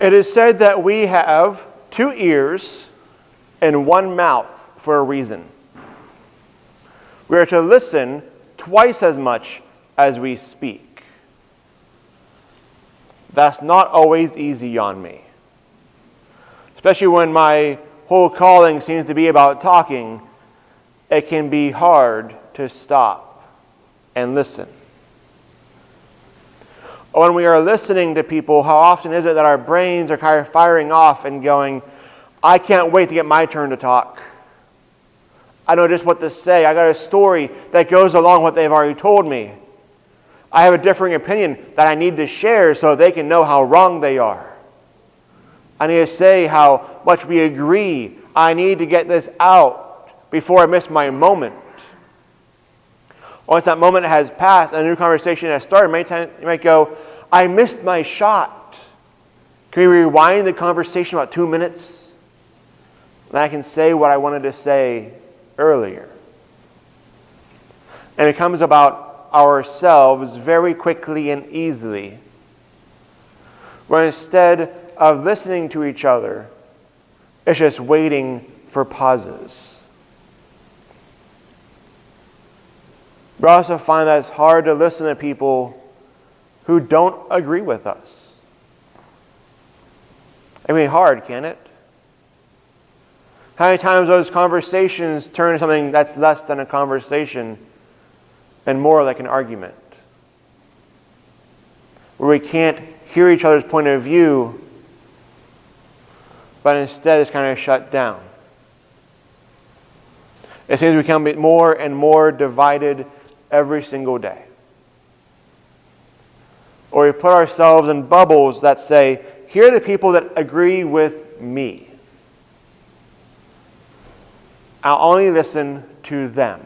It is said that we have 2 ears and 1 mouth for a reason. We are to listen twice as much as we speak. That's not always easy on me. Especially when my whole calling seems to be about talking, it can be hard to stop and listen. When we are listening to people, how often is it that our brains are kind of firing off and going, I can't wait to get my turn to talk. I know just what to say. I got a story that goes along with what they've already told me. I have a differing opinion that I need to share so they can know how wrong they are. I need to say how much we agree. I need to get this out before I miss my moment. Once that moment has passed and a new conversation has started, many times you might go, I missed my shot. Can we rewind the conversation about 2 minutes? And I can say what I wanted to say earlier. And it comes about ourselves very quickly and easily. Where instead of listening to each other, it's just waiting for pauses. We also find that it's hard to listen to people who don't agree with us. I mean, hard, can it? How many times those conversations turn into something that's less than a conversation and more like an argument? Where we can't hear each other's point of view, but instead it's kind of shut down. It seems we become more and more divided every single day. Or we put ourselves in bubbles that say, here are the people that agree with me. I'll only listen to them.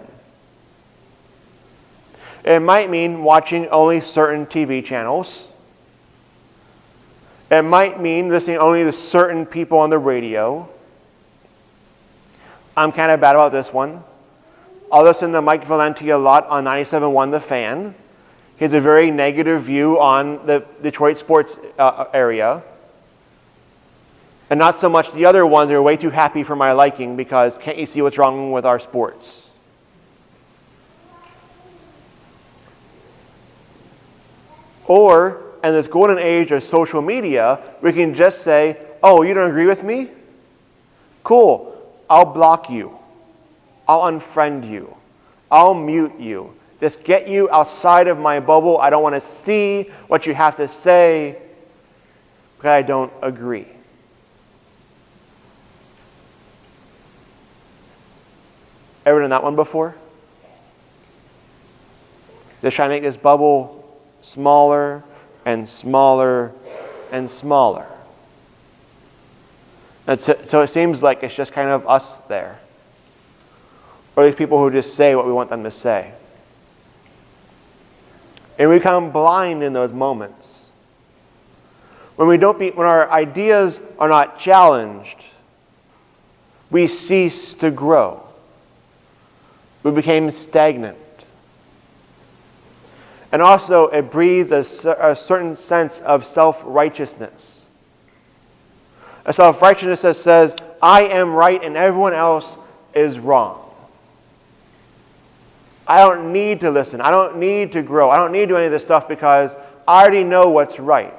It might mean watching only certain TV channels. It might mean listening only to certain people on the radio. I'm kind of bad about this one. I'll listen to Mike Valenti a lot on 97.1 The Fan. He has a very negative view on the Detroit sports area. And not so much the other ones that are way too happy for my liking because can't you see what's wrong with our sports? Or, in this golden age of social media, we can just say, oh, you don't agree with me? Cool. I'll block you. I'll unfriend you. I'll mute you. Just get you outside of my bubble. I don't want to see what you have to say because I don't agree. Ever done that one before? Just try to make this bubble smaller and smaller and smaller. And so it seems like it's just kind of us there. Or these people who just say what we want them to say. And we become blind in those moments. When our ideas are not challenged, we cease to grow. We became stagnant. And also, it breeds a certain sense of self-righteousness. A self-righteousness that says, I am right and everyone else is wrong. I don't need to listen. I don't need to grow. I don't need to do any of this stuff because I already know what's right.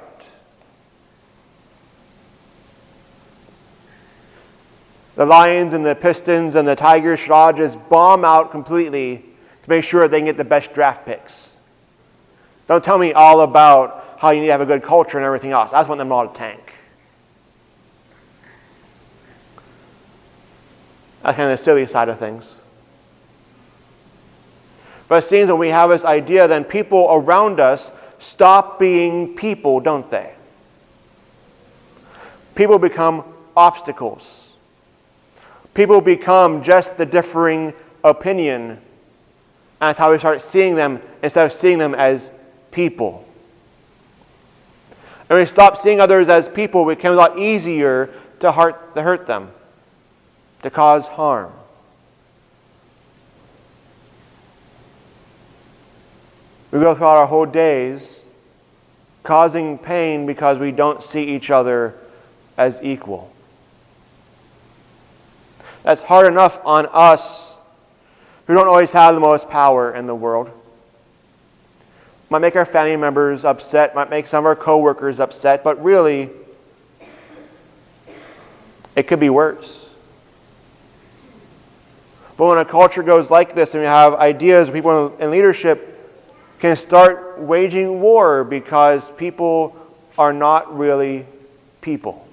The Lions and the Pistons and the Tigers should all just bomb out completely to make sure they can get the best draft picks. Don't tell me all about how you need to have a good culture and everything else. I just want them all to tank. That's kind of the silly side of things. But it seems when we have this idea, then people around us stop being people, don't they? People become obstacles. People become just the differing opinion. And that's how we start seeing them instead of seeing them as people. And when we stop seeing others as people, it becomes a lot easier to hurt them, to cause harm. We go throughout our whole days causing pain because we don't see each other as equal. That's hard enough on us who don't always have the most power in the world. Might make our family members upset, might make some of our coworkers upset, but really, it could be worse. But when a culture goes like this and we have ideas, people in leadership can start waging war because people are not really people.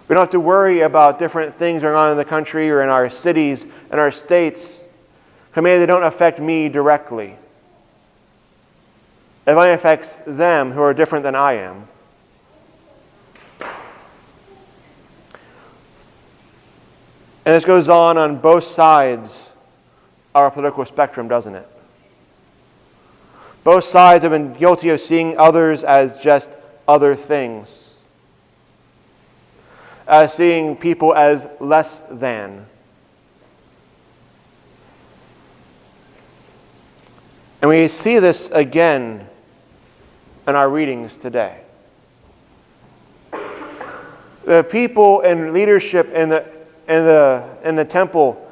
We don't have to worry about different things going on in the country or in our cities and our states, because maybe they don't affect me directly. It only affects them who are different than I am. And this goes on both sides of our political spectrum, doesn't it? Both sides have been guilty of seeing others as just other things, as seeing people as less than. And we see this again in our readings today. The people in leadership in the temple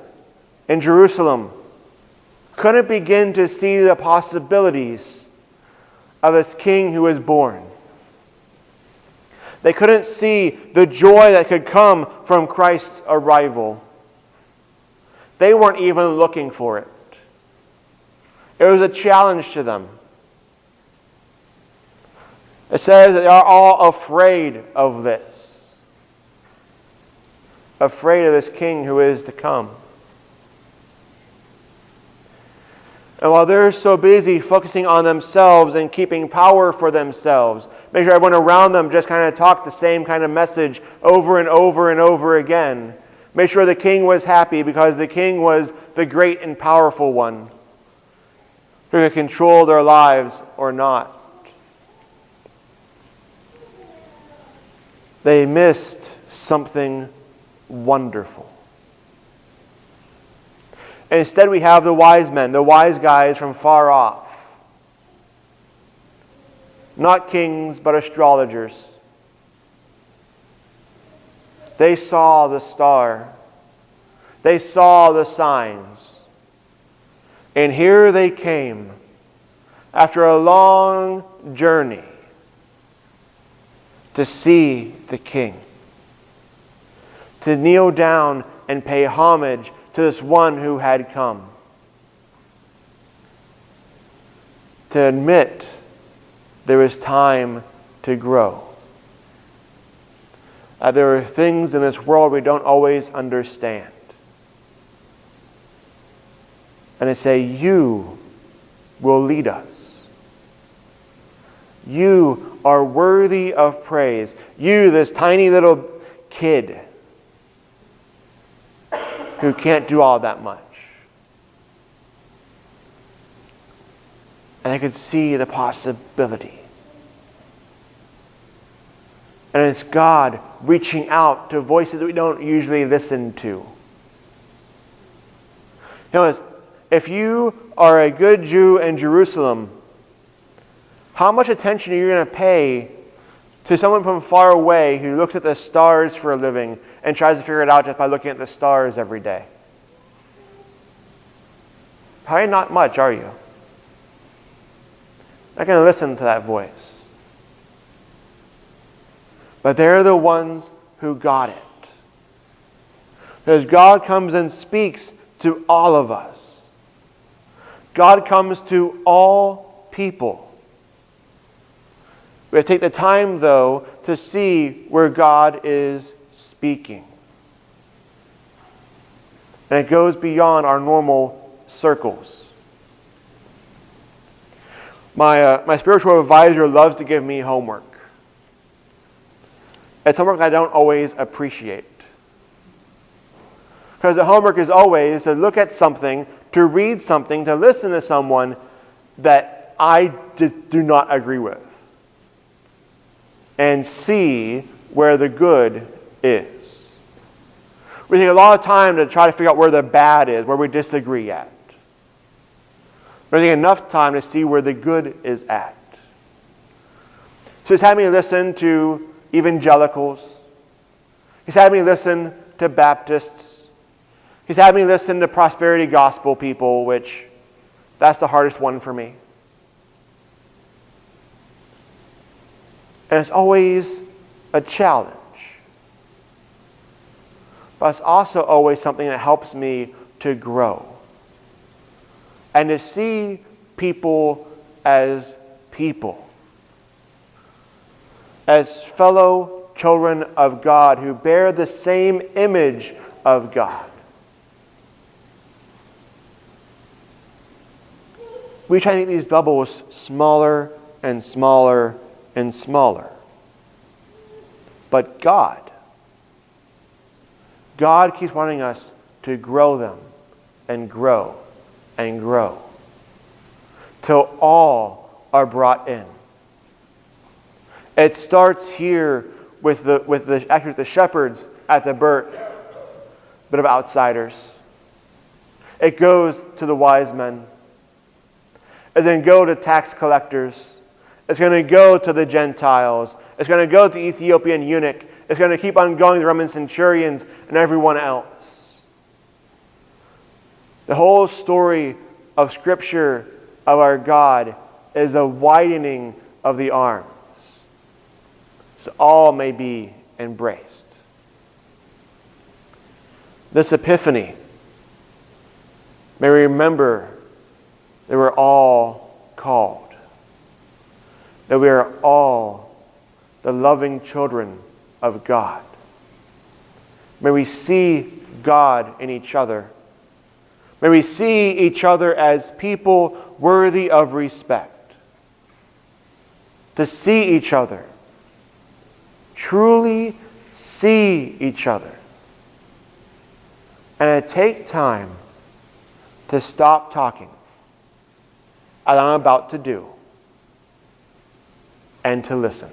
in Jerusalem couldn't begin to see the possibilities of this king who was born. They couldn't see the joy that could come from Christ's arrival. They weren't even looking for it. It was a challenge to them. It says that they are all afraid of this. Afraid of this king who is to come. And while they're so busy focusing on themselves and keeping power for themselves, make sure everyone around them just kind of talked the same kind of message over and over and over again. Make sure the king was happy because the king was the great and powerful one who could control their lives or not. They missed something wonderful. And instead we have the wise men, the wise guys from far off. Not kings, but astrologers. They saw the star. They saw the signs. And here they came, after a long journey, to see the king. To kneel down and pay homage to this one who had come. To admit there was time to grow. There are things in this world we don't always understand. And they say, you will lead us. You are worthy of praise. You, this tiny little kid who can't do all that much. And I could see the possibility. And it's God reaching out to voices that we don't usually listen to. You know, if you are a good Jew in Jerusalem, how much attention are you going to pay to someone from far away who looks at the stars for a living and tries to figure it out just by looking at the stars every day? Probably not much, are you? Not going to listen to that voice. But they're the ones who got it. Because God comes and speaks to all of us. God comes to all people. We have to take the time, though, to see where God is speaking. And it goes beyond our normal circles. My spiritual advisor loves to give me homework. It's homework I don't always appreciate. Because the homework is always to look at something, to read something, to listen to someone that I just do not agree with. And see where the good is. We take a lot of time to try to figure out where the bad is, where we disagree at. We take enough time to see where the good is at. So he's had me listen to evangelicals. He's had me listen to Baptists. He's had me listen to prosperity gospel people, which that's the hardest one for me. And it's always a challenge. But it's also always something that helps me to grow. And to see people as people. As fellow children of God who bear the same image of God. We try to make these bubbles smaller and smaller and smaller. But God keeps wanting us to grow them and grow and grow till all are brought in. It starts here with the shepherds at the birth, but of outsiders. It goes to the wise men. It's going to go to tax collectors. It's going to go to the Gentiles. It's going to go to the Ethiopian eunuch. It's going to keep on going to the Roman centurions and everyone else. The whole story of Scripture of our God is a widening of the arms, so all may be embraced. This Epiphany, may we remember that we're all called, that we are all the loving children of God. May we see God in each other. May we see each other as people worthy of respect. To see each other, truly see each other, and to take time to stop talking, as I'm about to do, and to listen.